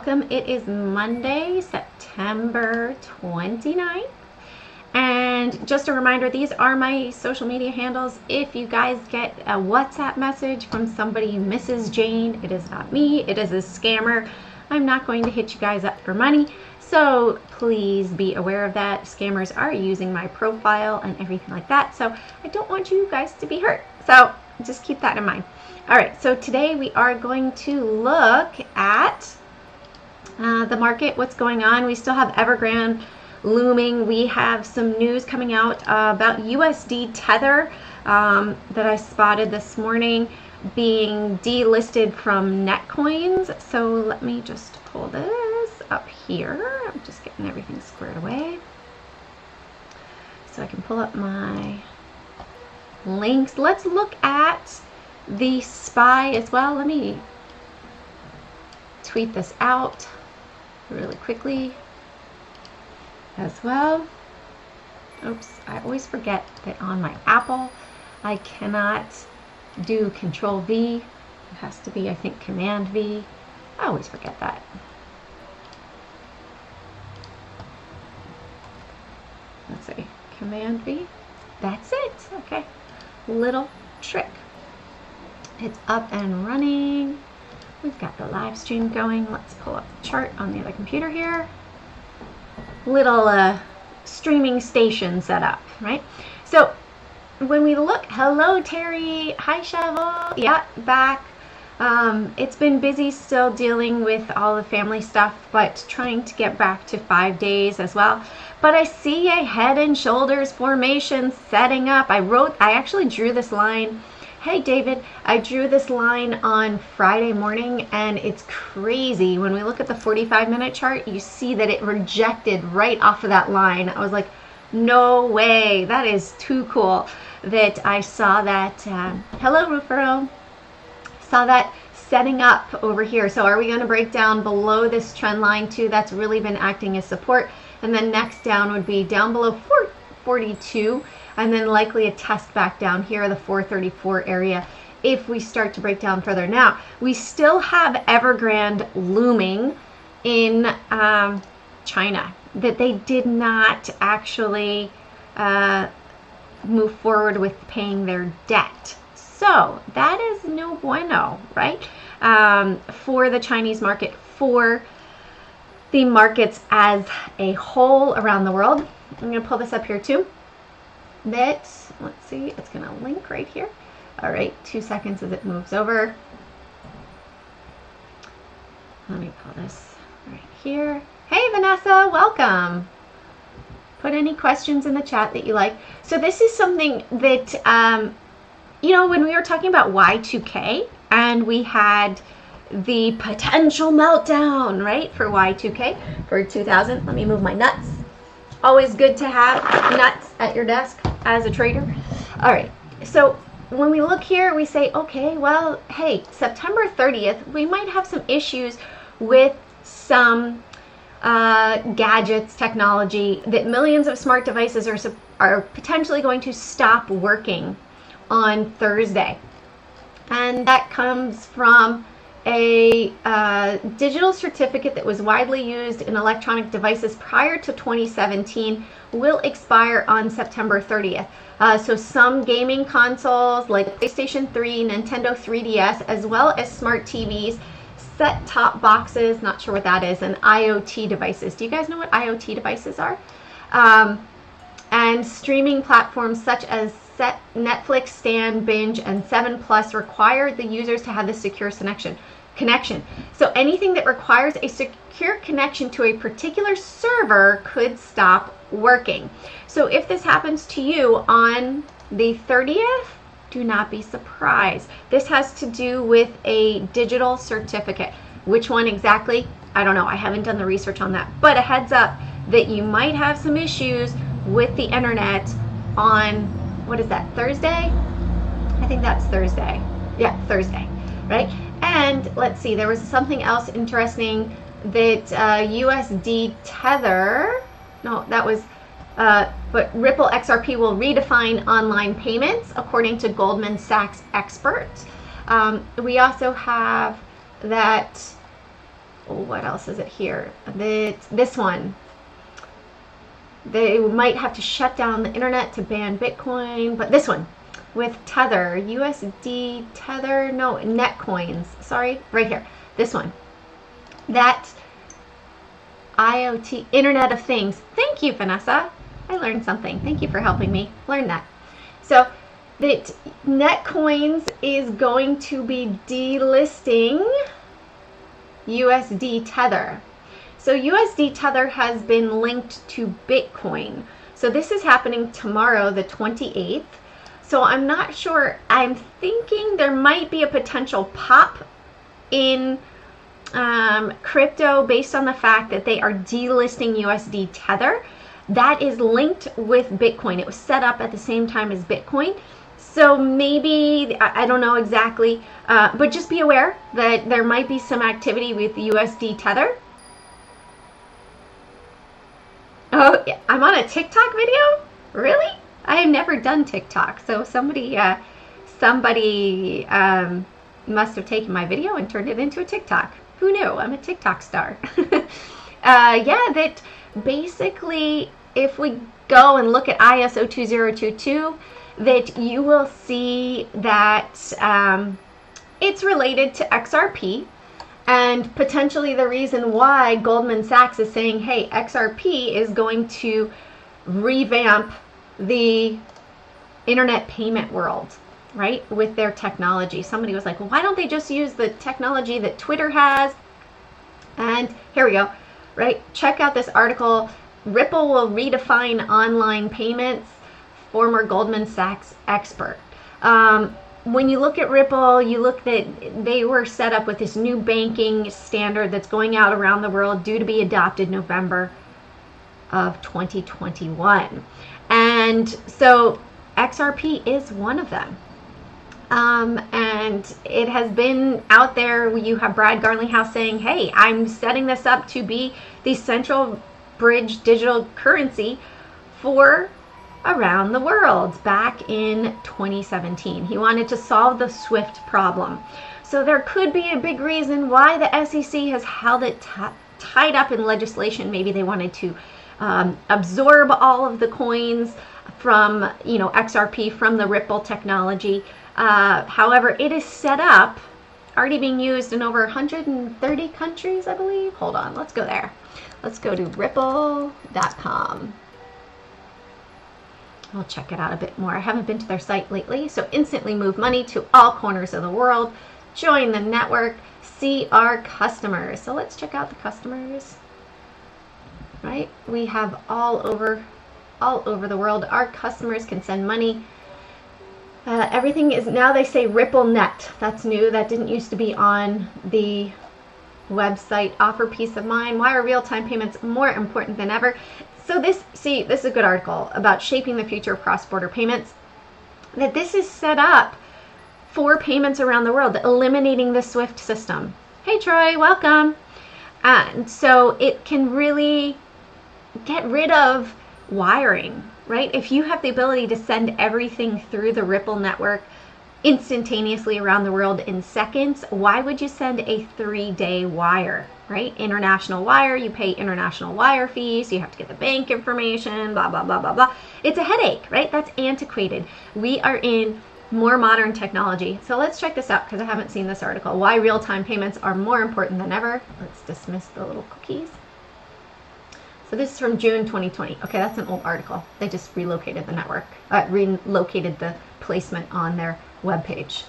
welcome. It is Monday, September 29th. And just a reminder, these are my social media handles. If you guys get a WhatsApp message from somebody, Mrs. Jane, it is not me, it is a scammer. I'm not going to hit you guys up for money. So please be aware of that. Scammers are using my profile and everything like that. So I don't want you guys to be hurt. So just keep that in mind. All right, so today we are going to look at the market, what's going on. We still have Evergrande looming. We have some news coming out about USD Tether that I spotted this morning being delisted from Netcoins. So let me just pull this up here. I'm just getting everything squared away so I can pull up my links. Let's look at the SPY as well. Let me tweet this out really quickly as well. Oops, I always forget that on my Apple I cannot do Control V. It has to be, I think, Command V. I always forget that. Let's see, Command V. That's it. Okay, little trick. It's up and running. We've got the live stream going. Let's pull up the chart on the other computer here. Little streaming station set up, right? So when we look, hello Terry, hi Shovel, yeah, back. It's been busy still dealing with all the family stuff, but trying to get back to 5 days as well. But I see a head and shoulders formation setting up. I actually drew this line. Hey David, I drew this line on Friday morning, and it's crazy. When we look at the 45-minute chart, you see that it rejected right off of that line. I was like, no way, that is too cool that I saw that. Hello referral, saw that setting up over here. So are we going to break down below this trend line too? That's really been acting as support. And then next down would be down below 442. And then likely a test back down here, the 434 area, if we start to break down further. Now, we still have Evergrande looming in China, that they did not actually move forward with paying their debt. So that is no bueno, right? For the Chinese market, for the markets as a whole around the world. I'm going to pull this up here too. Let's see, it's going to link right here. All right, 2 seconds as it moves over. Let me pull this right here. Hey Vanessa, welcome. Put any questions in the chat that you like. So this is something that, you know, when we were talking about Y2K and we had the potential meltdown, right, for Y2K, for 2000. Let me move my nuts. Always good to have nuts at your desk as a trader. All right, so when we look here, we say, okay, well, hey, September 30th, we might have some issues with some gadgets, technology, that millions of smart devices are potentially going to stop working on Thursday. And that comes from a digital certificate that was widely used in electronic devices prior to 2017 will expire on September 30th. So some gaming consoles like PlayStation 3, Nintendo 3DS, as well as smart TVs, set-top boxes, not sure what that is, and IoT devices. Do you guys know what IoT devices are? And streaming platforms such as Netflix, Stan, Binge, and 7 Plus require the users to have this secure connection. So anything that requires a secure connection to a particular server could stop working. So if this happens to you on the 30th, do not be surprised. This has to do with a digital certificate. Which one exactly? I don't know. I haven't done the research on that. But a heads up that you might have some issues with the internet on, what is that, Thursday? I think that's Thursday. Yeah, Thursday, right? And let's see, there was something else interesting that USD Tether, no, that was, but Ripple XRP will redefine online payments, according to Goldman Sachs experts. We also have that what else is it here? This one. They might have to shut down the internet to ban Bitcoin, but this one with Tether, USD Tether, no, Netcoins, sorry, right here, this one. That IOTA, Internet of Things. Thank you, Vanessa. I learned something. Thank you for helping me learn that. So that Netcoins is going to be delisting USD Tether. So USD Tether has been linked to Bitcoin. So this is happening tomorrow, the 28th. So I'm not sure. I'm thinking there might be a potential pop in crypto based on the fact that they are delisting USD Tether. That is linked with Bitcoin. It was set up at the same time as Bitcoin. So maybe, I don't know exactly, but just be aware that there might be some activity with USD Tether. Oh, I'm on a TikTok video? Really? I have never done TikTok. So somebody must have taken my video and turned it into a TikTok. Who knew? I'm a TikTok star. Yeah, that basically, if we go and look at ISO 2022, that you will see that it's related to XRP, and potentially the reason why Goldman Sachs is saying, hey, XRP is going to revamp the internet payment world, right, with their technology. Somebody was like, well, why don't they just use the technology that Twitter has? And here we go, right? Check out this article. Ripple will redefine online payments, former Goldman Sachs expert. When you look at Ripple, you look that they were set up with this new banking standard that's going out around the world, due to be adopted November of 2021. And so XRP is one of them. And it has been out there. You have Brad Garlinghouse saying, hey, I'm setting this up to be the central bridge digital currency for around the world back in 2017. He wanted to solve the SWIFT problem. So there could be a big reason why the SEC has held it tied up in legislation. Maybe they wanted to absorb all of the coins from, XRP from the Ripple technology. However, it is set up, already being used in over 130 countries, I believe. Hold on, let's go there. Let's go to ripple.com. I'll check it out a bit more. I haven't been to their site lately. So instantly move money to all corners of the world. Join the network. See our customers. So let's check out the customers. Right? We have all over the world. Our customers can send money. Everything is now, they say RippleNet. That's new. That didn't used to be on the website. Offer peace of mind. Why are real-time payments more important than ever? So this is a good article about shaping the future of cross-border payments. That this is set up for payments around the world, eliminating the SWIFT system. Hey Troy, welcome. And so it can really get rid of wiring, right? If you have the ability to send everything through the Ripple network instantaneously around the world in seconds, why would you send a 3-day wire, right? International wire, you pay international wire fees, you have to get the bank information, blah, blah, blah, blah, blah. It's a headache, right? That's antiquated. We are in more modern technology. So let's check this out because I haven't seen this article. Why real-time payments are more important than ever. Let's dismiss the little cookies. So this is from June 2020. Okay, that's an old article. They just relocated the network, relocated the placement on their webpage.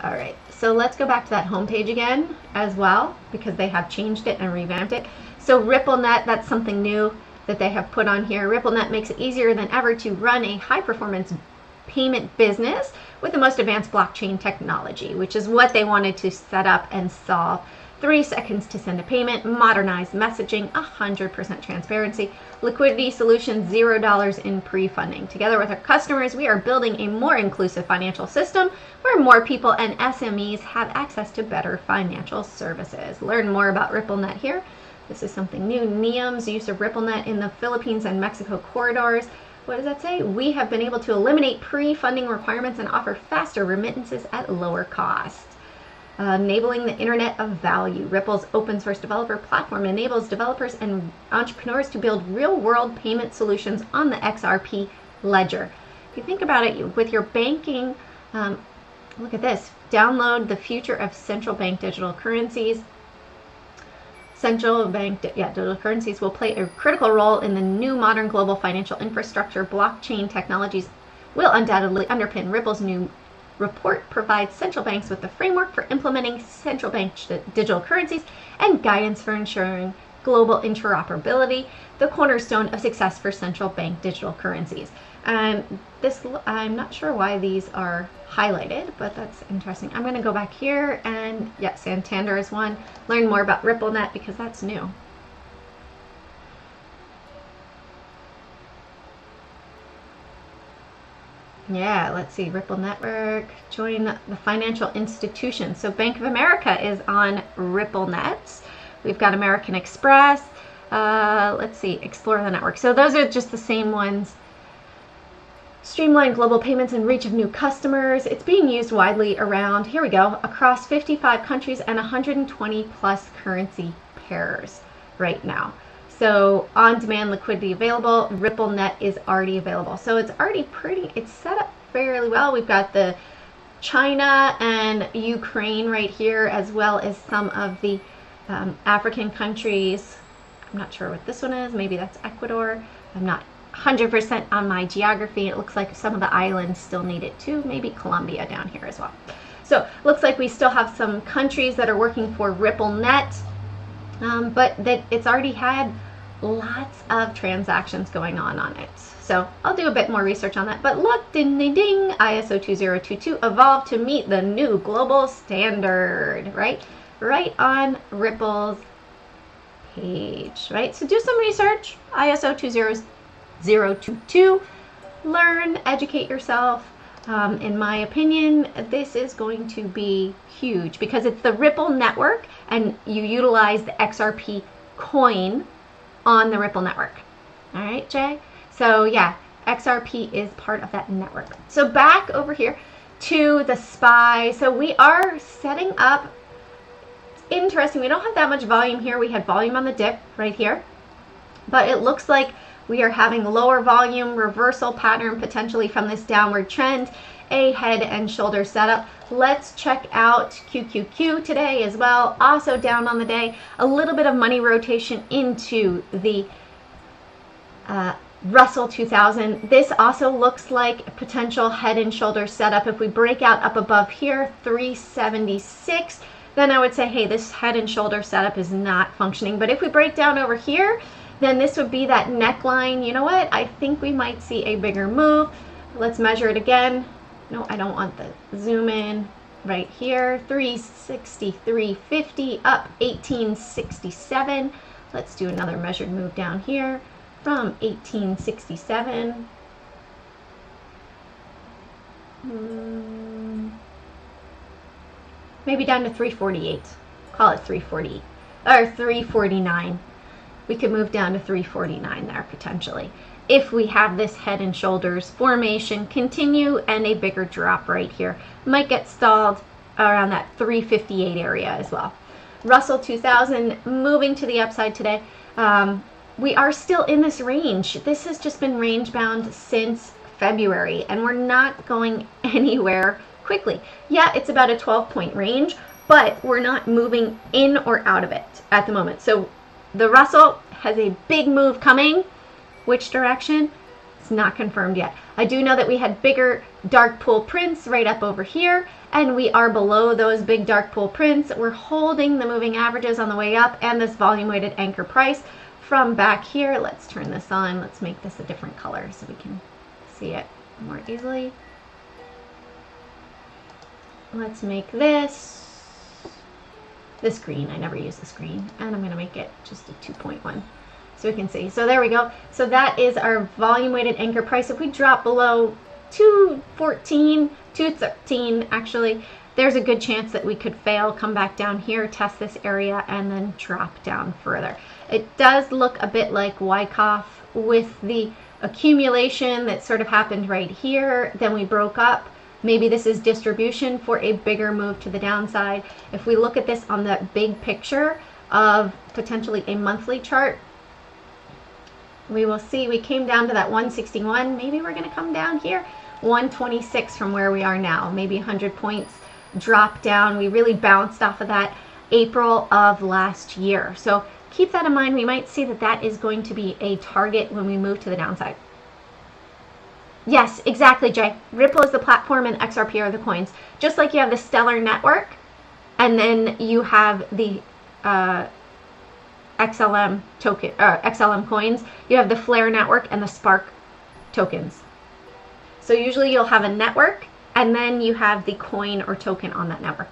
All right, so let's go back to that homepage again as well, because they have changed it and revamped it. So RippleNet, that's something new that they have put on here. RippleNet makes it easier than ever to run a high-performance payment business with the most advanced blockchain technology, which is what they wanted to set up and solve. 3 seconds to send a payment, modernized messaging, 100% transparency, liquidity solutions, $0 in pre-funding. Together with our customers, we are building a more inclusive financial system where more people and SMEs have access to better financial services. Learn more about RippleNet here. This is something new. NEOM's use of RippleNet in the Philippines and Mexico corridors. What does that say? We have been able to eliminate pre-funding requirements and offer faster remittances at lower cost. enabling the Internet of Value. Ripple's open source developer platform enables developers and entrepreneurs to build real-world payment solutions on the XRP ledger. If you think about it, with your banking, look at this. Download the future of central bank digital currencies. Central bank digital currencies will play a critical role in the new modern global financial infrastructure. Blockchain technologies will undoubtedly underpin Ripple's new report provides central banks with the framework for implementing central bank digital currencies and guidance for ensuring global interoperability, the cornerstone of success for central bank digital currencies. This, I'm not sure why these are highlighted, but that's interesting. I'm going to go back here, and yeah, Santander is one. Learn more about RippleNet because that's new. Yeah, let's see, Ripple Network, join the financial institution. So Bank of America is on RippleNet. We've got American Express. Let's see, explore the network. So those are just the same ones. Streamline global payments and reach of new customers. It's being used widely around, here we go, across 55 countries and 120 plus currency pairs right now. So on-demand liquidity available. RippleNet is already available. So it's already it's set up fairly well. We've got the China and Ukraine right here, as well as some of the African countries. I'm not sure what this one is. Maybe that's Ecuador. I'm not 100% on my geography. It looks like some of the islands still need it too. Maybe Colombia down here as well. So looks like we still have some countries that are working for RippleNet, but that it's already had lots of transactions going on it. So I'll do a bit more research on that. But look, ding, ding, ding, ISO 2022 evolved to meet the new global standard, right? Right on Ripple's page, right? So do some research, ISO 20022, learn, educate yourself. In my opinion, this is going to be huge because it's the Ripple network and you utilize the XRP coin on the Ripple network. All right, Jay? So yeah, XRP is part of that network. So back over here to the SPY. So we are setting up, it's interesting, we don't have that much volume here. We had volume on the dip right here, but it looks like we are having lower volume reversal pattern potentially from this downward trend, a head and shoulder setup. Let's check out QQQ today as well. Also down on the day, a little bit of money rotation into the Russell 2000. This also looks like a potential head and shoulder setup. If we break out up above here, 376, then I would say, hey, this head and shoulder setup is not functioning. But if we break down over here, then this would be that neckline. You know what? I think we might see a bigger move. Let's measure it again. No, I don't want the zoom in right here. 360, 350, up 1867. Let's do another measured move down here from 1867. Maybe down to 348. Call it 340 or 349. We could move down to 349 there potentially if we have this head and shoulders formation continue and a bigger drop right here. Might get stalled around that 358 area as well. Russell 2000 moving to the upside today. We are still in this range. This has just been range bound since February and we're not going anywhere quickly. Yeah, it's about a 12-point range, but we're not moving in or out of it at the moment. So the Russell has a big move coming. Which direction? It's not confirmed yet. I do know that we had bigger dark pool prints right up over here, and we are below those big dark pool prints. We're holding the moving averages on the way up and this volume weighted anchor price from back here. Let's turn this on. Let's make this a different color so we can see it more easily. Let's make this green. I never use this green, and I'm going to make it just a 2.1 so we can see. So there we go. So that is our volume weighted anchor price. If we drop below 214, 213 actually, there's a good chance that we could fail, come back down here, test this area, and then drop down further. It does look a bit like Wyckoff with the accumulation that sort of happened right here. Then we broke up Maybe this is distribution for a bigger move to the downside. If we look at this on the big picture of potentially a monthly chart, we will see we came down to that 161. Maybe we're going to come down here 126 from where we are now. Maybe 100 points drop down. We really bounced off of that April of last year. So keep that in mind. We might see that that is going to be a target when we move to the downside. Yes, exactly, Jay. Ripple is the platform and XRP are the coins. Just like you have the Stellar network and then you have the XLM token, XLM coins, you have the Flare network and the Spark tokens. So usually you'll have a network and then you have the coin or token on that network.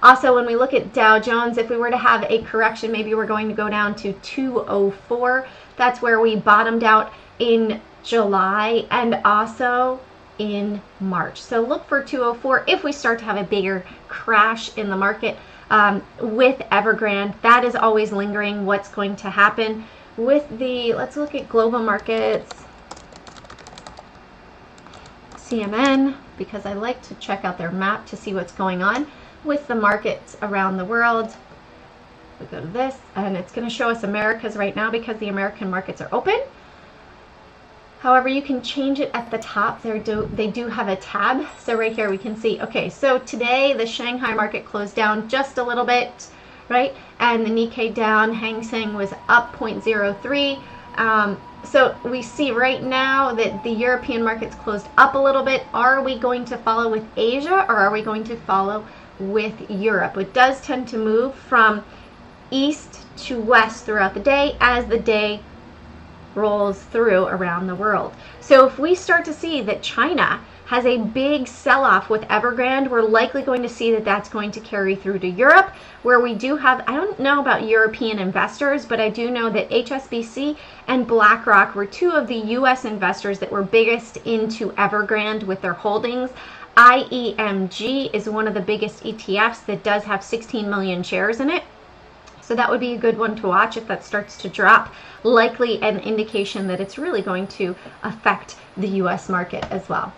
Also, when we look at Dow Jones, if we were to have a correction, maybe we're going to go down to 204. That's where we bottomed out in July and also in March. So look for 204 if we start to have a bigger crash in the market. With Evergrande, that is always lingering. What's going to happen with the, let's look at global markets, CMN, because I like to check out their map to see what's going on with the markets around the world. We go to this and it's going to show us Americas right now because the American markets are open. However, you can change it at the top. They do have a tab. So right here we can see, okay, so today the Shanghai market closed down just a little bit, right? And the Nikkei down, Hang Seng was up 0.03. So we see right now that the European markets closed up a little bit. Are we going to follow with Asia or are we going to follow with Europe? It does tend to move from east to west throughout the day as the day rolls through around the world. So if we start to see that China has a big sell-off with Evergrande, we're likely going to see that that's going to carry through to Europe, where we do have, I don't know about European investors, but I do know that HSBC and BlackRock were two of the US investors that were biggest into Evergrande with their holdings. IEMG is one of the biggest ETFs that does have 16 million shares in it. So that would be a good one to watch if that starts to drop. Likely an indication that it's really going to affect the US market as well.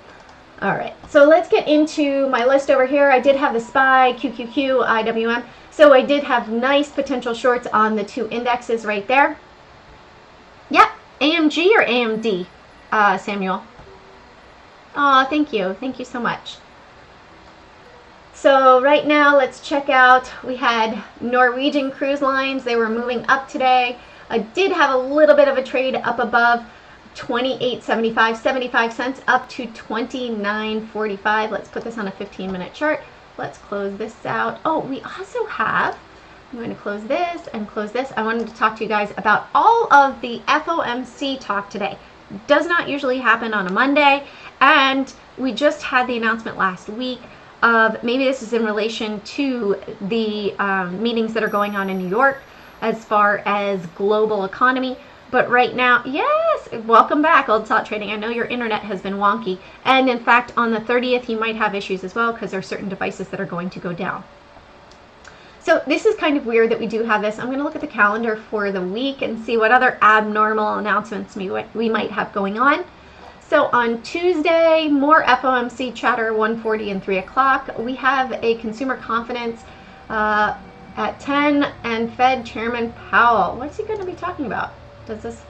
All right, so let's get into my list over here. I did have the SPY, QQQ, IWM. So I did have nice potential shorts on the two indexes right there. Yep, AMG or AMD, Samuel? Oh, thank you. Thank you so much. So right now, let's check out, we had Norwegian Cruise Lines. They were moving up today. I did have a little bit of a trade up above 28.75, 75 cents up to 29.45. Let's put this on a 15-minute chart. Let's close this out. Oh, we also have, I'm going to close this and close this. I wanted to talk to you guys about all of the FOMC talk today. Does not usually happen on a Monday, and we just had the announcement last week of, maybe this is in relation to the meetings that are going on in New York as far as global economy. But right now, yes, welcome back, Old Salt Trading. I know your internet has been wonky. And in fact, on the 30th, you might have issues as well because there are certain devices that are going to go down. So this is kind of weird that we do have this. I'm going to look at the calendar for the week and see what other abnormal announcements we might have going on. So on Tuesday, more FOMC chatter, 1:40 and 3 o'clock. We have a consumer confidence at 10 and Fed Chairman Powell. What's he going to be talking about? Does this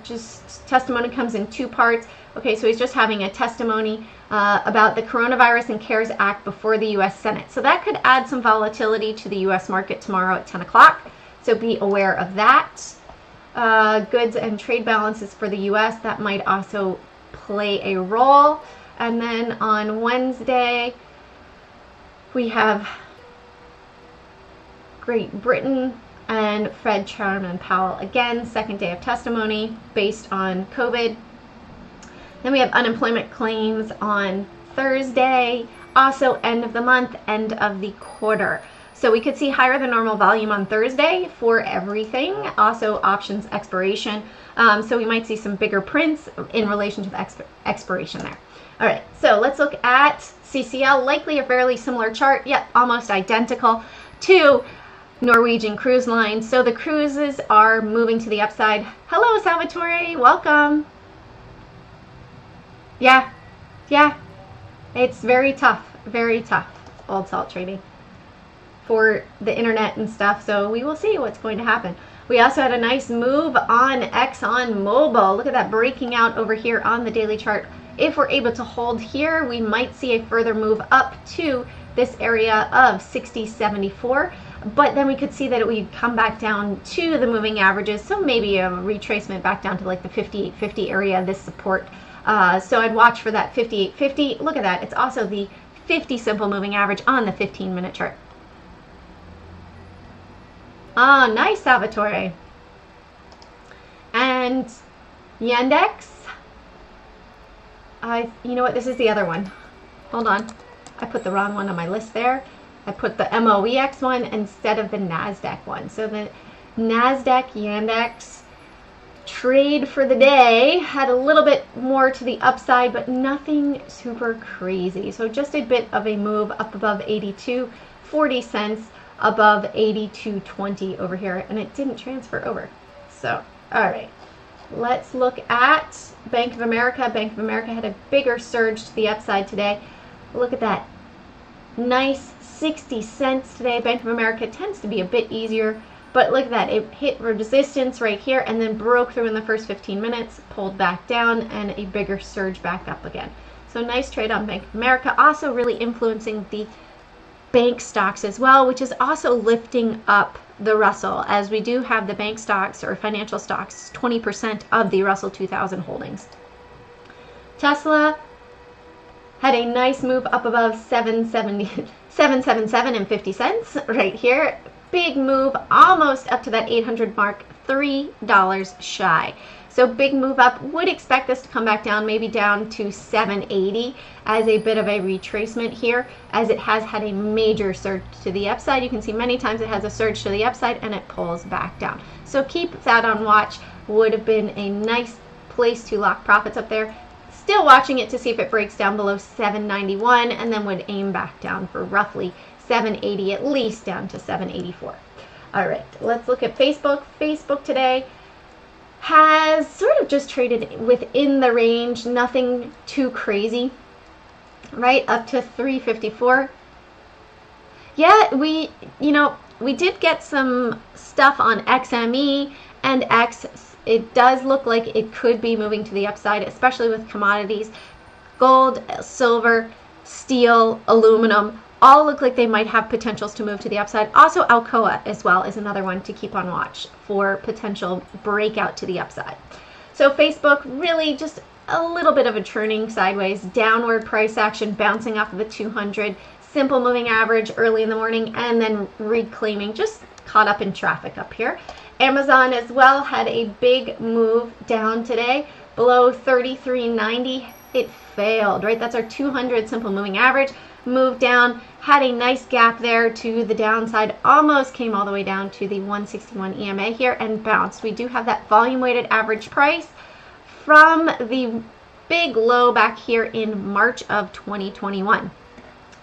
just testimony comes in two parts. Okay, so he's just having a testimony about the Coronavirus and CARES Act before the U.S. Senate. So that could add some volatility to the U.S. market tomorrow at 10 o'clock. So be aware of that. Goods and trade balances for the U.S. that might also play a role. And then on Wednesday, we have Great Britain and Fed Chairman Powell again, second day of testimony based on COVID. Then we have unemployment claims on Thursday, also end of the month, end of the quarter. So we could see higher than normal volume on Thursday for everything, also options expiration. So we might see some bigger prints in relation to the expiration there. All right, so let's look at CCL, likely a fairly similar chart, yep, almost identical to Norwegian Cruise Line. So the cruises are moving to the upside. Hello, Salvatore, welcome. Yeah, It's very tough, old salt trading for the internet and stuff. So we will see what's going to happen. We also had a nice move on ExxonMobil. Look at that breaking out over here on the daily chart. If we're able to hold here, we might see a further move up to this area of 60.74. But then we could see that it would come back down to the moving averages. So maybe a retracement back down to like the 58.50 area, this support. So I'd watch for that 58.50. Look at that. It's also the 50 simple moving average on the 15-minute chart. Oh, nice, Salvatore. And Yandex. You know what? This is the other one. Hold on. I put the wrong one on my list there. I put the MOEX one instead of the NASDAQ one. So the NASDAQ Yandex trade for the day had a little bit more to the upside, but nothing super crazy. So just a bit of a move up above 82.40 cents, above 82.20 over here, and it didn't transfer over. So, all right. Let's look at Bank of America. Bank of America had a bigger surge to the upside today. Look at that. Nice 60 cents today. Bank of America tends to be a bit easier, but look at that. It hit resistance right here and then broke through in the first 15 minutes, pulled back down, and a bigger surge back up again. So nice trade on Bank of America. Also really influencing the bank stocks as well, which is also lifting up the Russell, as we do have the bank stocks or financial stocks 20% of the Russell 2000 holdings. Tesla had a nice move up above 777 and 50 cents right here. Big move almost up to that 800 mark, $3 shy. So big move up. Would expect this to come back down, maybe down to 780 as a bit of a retracement here, as it has had a major surge to the upside. You can see many times it has a surge to the upside and it pulls back down. So keep that on watch. Would have been a nice place to lock profits up there. Still watching it to see if it breaks down below 791 and then would aim back down for roughly 780, at least down to 784. All right, let's look at Facebook. Facebook today has sort of just traded within the range, nothing too crazy, right up to 354. Yeah, we did get some stuff on XME and X. It does look like it could be moving to the upside, especially with commodities. Gold, silver, steel, aluminum, all look like they might have potentials to move to the upside. Also, Alcoa as well is another one to keep on watch for potential breakout to the upside. So Facebook really just a little bit of a turning sideways, downward price action, bouncing off of a 200 simple moving average early in the morning, and then reclaiming, just caught up in traffic up here. Amazon as well had a big move down today, below 33.90. It failed, right? That's our 200 simple moving average. Moved down, had a nice gap there to the downside, almost came all the way down to the 161 EMA here and bounced. We do have that volume weighted average price from the big low back here in March of 2021.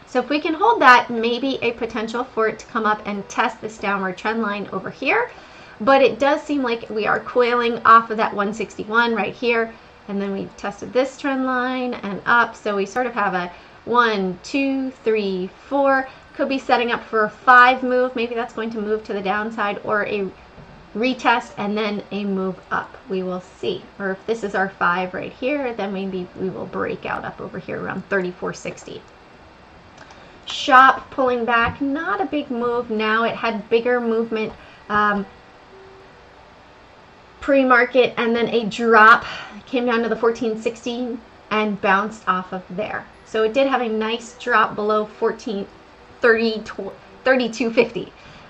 So if we can hold that, maybe a potential for it to come up and test this downward trend line over here. But it does seem like we are coiling off of that 161 right here. And then we tested this trend line and up. So we sort of have a 1, 2, 3, 4. Could be setting up for a 5 move. Maybe that's going to move to the downside, or a retest and then a move up. We will see. Or if this is our 5 right here, then maybe we will break out up over here around 34.60. Shop pulling back, not a big move now. It had bigger movement pre-market and then a drop, came down to the 14.60 and bounced off of there. So it did have a nice drop below 32.50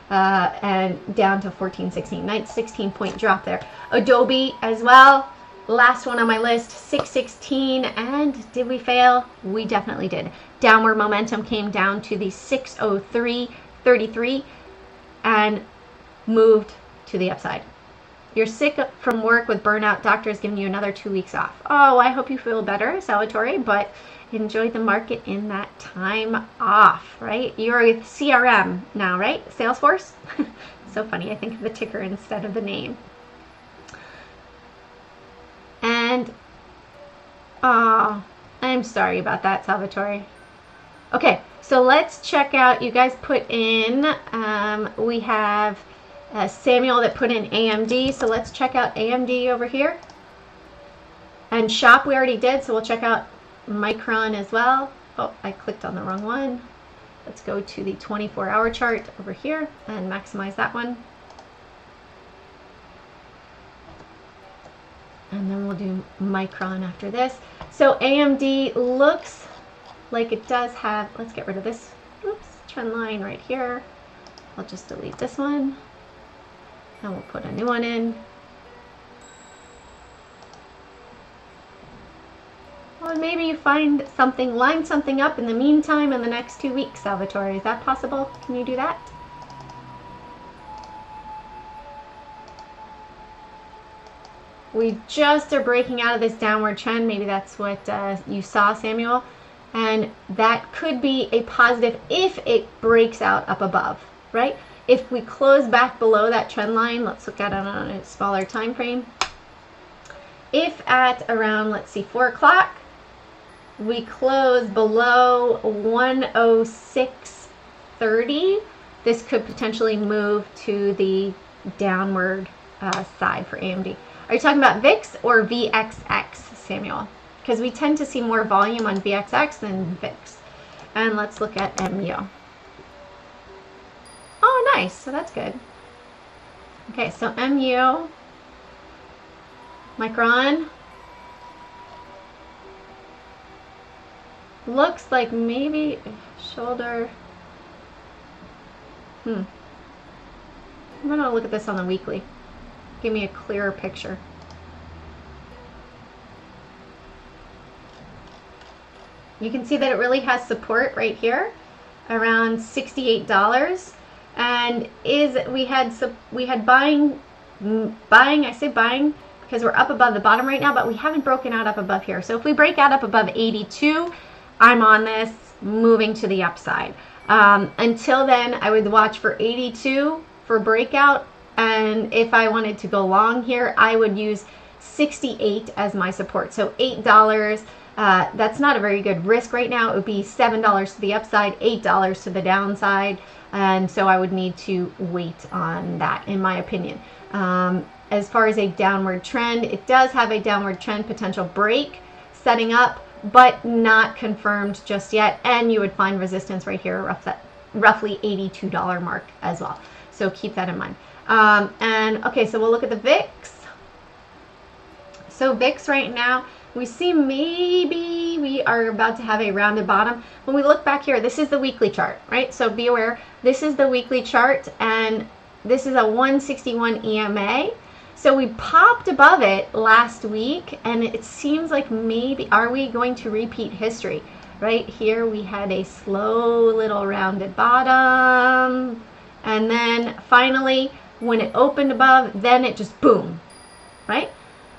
and down to 14.16. Nice 16-point drop there. Adobe as well, last one on my list, 616. And did we fail? We definitely did. Downward momentum came down to the 603.33 and moved to the upside. You're sick from work with burnout. Doctor's giving you another 2 weeks off. Oh, I hope you feel better, Salvatore, but enjoy the market in that time off, right? You're with CRM now, right? Salesforce? So funny. I think of the ticker instead of the name. And I'm sorry about that, Salvatore. Okay, so let's check out, you guys put in, we have Samuel that put in AMD, so let's check out AMD over here. And shop we already did, so we'll check out Micron as well. Oh, I clicked on the wrong one. Let's go to the 24-hour chart over here and maximize that one. And then we'll do Micron after this. So AMD looks like it does have, let's get rid of this, oops, trend line right here. I'll just delete this one. And we'll put a new one in. Well, maybe you find something, line something up in the meantime in the next 2 weeks, Salvatore. Is that possible? Can you do that? We just are breaking out of this downward trend. Maybe that's what you saw, Samuel. And that could be a positive if it breaks out up above, right? If we close back below that trend line, let's look at it on a smaller time frame. If at around, let's see, 4 o'clock, we close below 106.30, this could potentially move to the downward side for AMD. Are you talking about VIX or VXX, Samuel? Because we tend to see more volume on VXX than VIX. And let's look at MU. Oh, nice. So that's good. Okay, so MU, Micron. Looks like maybe shoulder. I'm going to look at this on the weekly. Give me a clearer picture. You can see that it really has support right here around $68, and we had buying, I say buying because we're up above the bottom right now, but we haven't broken out up above here. So if we break out up above 82, I'm on this moving to the upside. Until then, I would watch for 82 for breakout, and if I wanted to go long here, I would use 68 as my support. So $8. That's not a very good risk right now. It would be $7 to the upside, $8 to the downside, and so I would need to wait on that, in my opinion. As far as a downward trend, it does have a downward trend potential break setting up, but not confirmed just yet, and you would find resistance right here, roughly $82 mark as well. So keep that in mind. And okay, so we'll look at the VIX. So VIX right now, we see maybe we are about to have a rounded bottom. When we look back here, this is the weekly chart, right? So be aware, this is the weekly chart, and this is a 161 EMA. So we popped above it last week, and it seems like maybe, are we going to repeat history? Right here we had a slow little rounded bottom, and then finally when it opened above, then it just boom, right?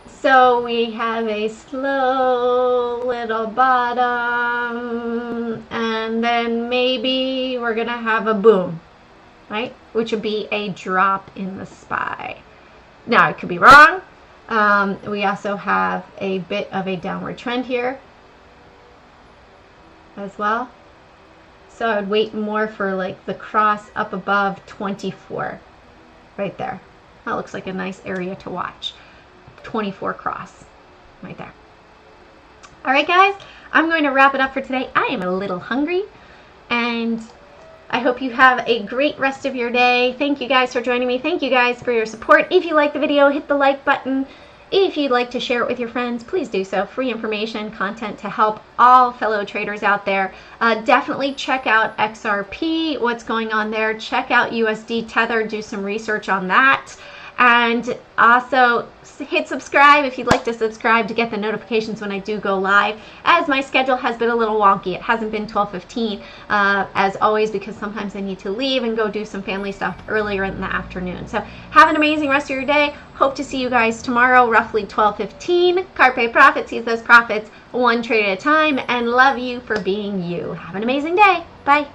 So we have a slow little bottom, and then maybe we're gonna have a boom, right? Which would be a drop in the SPY. Now, I could be wrong. We also have a bit of a downward trend here as well. So I would wait more for like the cross up above 24 right there. That looks like a nice area to watch. 24 cross right there. All right, guys, I'm going to wrap it up for today. I am a little hungry, and I hope you have a great rest of your day. Thank you guys for joining me. Thank you guys for your support. If you like the video, hit the like button. If you'd like to share it with your friends, please do so. Free information, content to help all fellow traders out there. Definitely check out XRP, what's going on there. Check out USD Tether, do some research on that. And also hit subscribe if you'd like to subscribe to get the notifications when I do go live, as my schedule has been a little wonky. It hasn't been 12:15 as always, because sometimes I need to leave and go do some family stuff earlier in the afternoon. So have an amazing rest of your day. Hope to see you guys tomorrow, roughly 12:15. Carpe profit, seize those profits one trade at a time, and love you for being you. Have an amazing day. Bye.